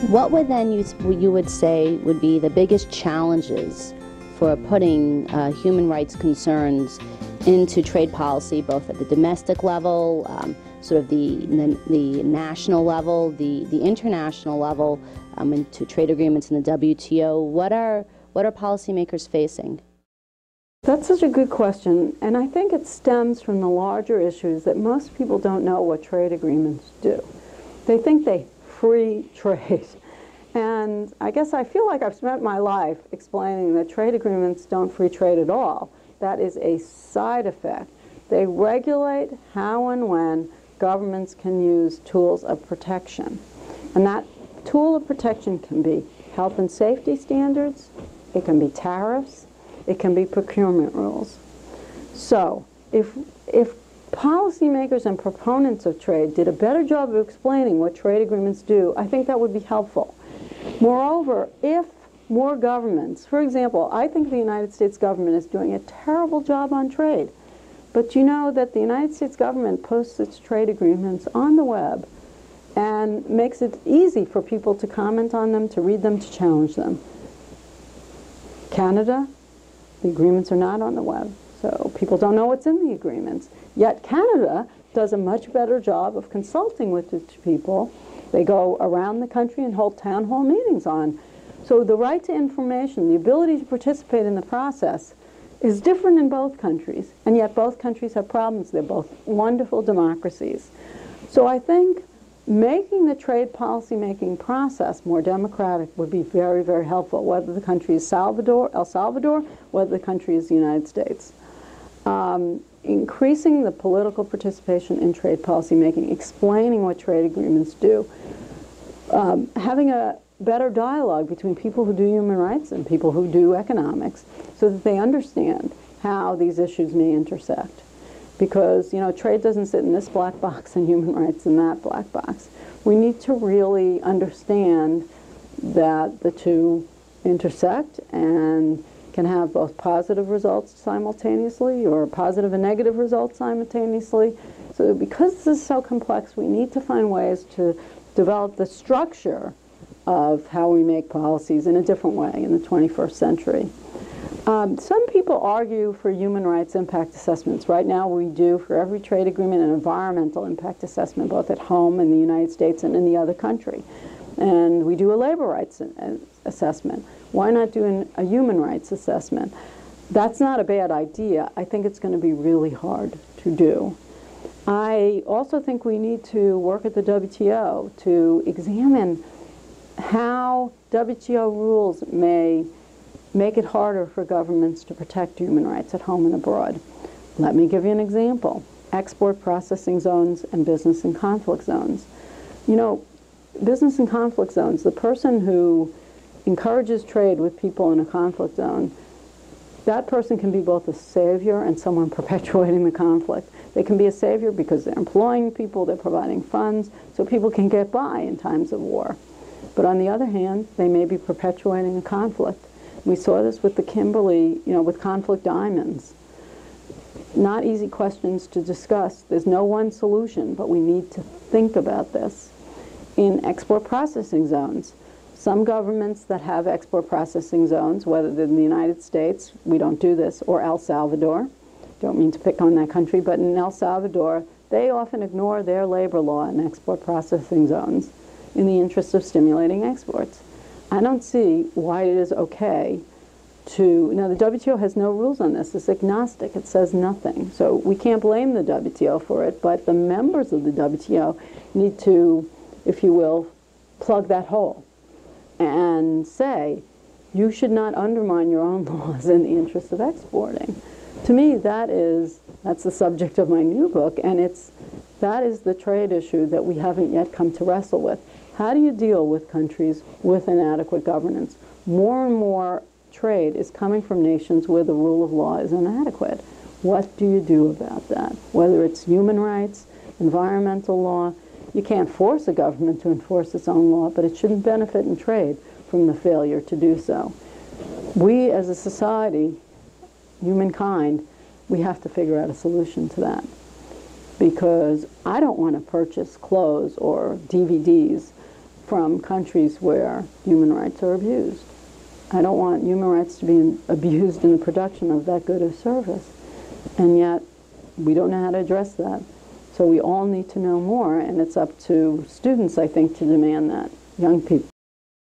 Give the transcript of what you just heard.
What would then you would say would be the biggest challenges for putting human rights concerns into trade policy, both at the domestic level, sort of the national level, the international level, into trade agreements in the WTO? What are policymakers facing? That's such a good question, and I think it stems from the larger issues that most people don't know what trade agreements do. They think they free trade. And I guess I feel like I've spent my life explaining that trade agreements don't free trade at all. That is a side effect. They regulate how and when governments can use tools of protection. And that tool of protection can be health and safety standards, it can be tariffs, it can be procurement rules. So if policymakers and proponents of trade did a better job of explaining what trade agreements do, I think that would be helpful. Moreover, if more governments, for example, I think the United States government is doing a terrible job on trade. But you know that the United States government posts its trade agreements on the web and makes it easy for people to comment on them, to read them, to challenge them. Canada, the agreements are not on the web, so people don't know what's in the agreements. Yet Canada does a much better job of consulting with its people. They go around the country and hold town hall meetings on. So the right to information, the ability to participate in the process, is different in both countries, and yet both countries have problems. They're both wonderful democracies. So I think making the trade policy-making process more democratic would be very, very helpful, whether the country is El Salvador, whether the country is the United States. Increasing the political participation in trade policy-making, explaining what trade agreements do, having a better dialogue between people who do human rights and people who do economics so that they understand how these issues may intersect. Because, you know, trade doesn't sit in this black box and human rights in that black box. We need to really understand that the two intersect and can have both positive results simultaneously or positive and negative results simultaneously. So because this is so complex, we need to find ways to develop the structure of how we make policies in a different way in the 21st century. Some people argue for human rights impact assessments. Right now we do for every trade agreement an environmental impact assessment, both at home in the United States and in the other country. And we do a labor rights assessment. Why not do a human rights assessment? That's not a bad idea. I think it's going to be really hard to do. I also think we need to work at the WTO to examine how WTO rules may make it harder for governments to protect human rights at home and abroad. Let me give you an example. Export processing zones and business and conflict zones. You know, business and conflict zones, the person who encourages trade with people in a conflict zone, that person can be both a savior and someone perpetuating the conflict. They can be a savior because they're employing people, they're providing funds, so people can get by in times of war. But on the other hand, they may be perpetuating a conflict. We saw this with the Kimberley, you know, with conflict diamonds. Not easy questions to discuss. There's no one solution, but we need to think about this. In export processing zones, some governments that have export processing zones, whether they're in the United States, we don't do this, or El Salvador, don't mean to pick on that country, but in El Salvador, they often ignore their labor law in export processing zones in the interest of stimulating exports. I don't see why it is okay to, now the WTO has no rules on this, it's agnostic, it says nothing. So we can't blame the WTO for it, but the members of the WTO need to, if you will, plug that hole and say, you should not undermine your own laws in the interest of exporting. To me, that's the subject of my new book, and that is the trade issue that we haven't yet come to wrestle with. How do you deal with countries with inadequate governance? More and more trade is coming from nations where the rule of law is inadequate. What do you do about that? Whether it's human rights, environmental law, you can't force a government to enforce its own law, but it shouldn't benefit in trade from the failure to do so. We as a society, humankind, we have to figure out a solution to that. Because I don't want to purchase clothes or DVDs from countries where human rights are abused. I don't want human rights to be abused in the production of that good of service. And yet, we don't know how to address that. So we all need to know more, and it's up to students, I think, to demand that, young people.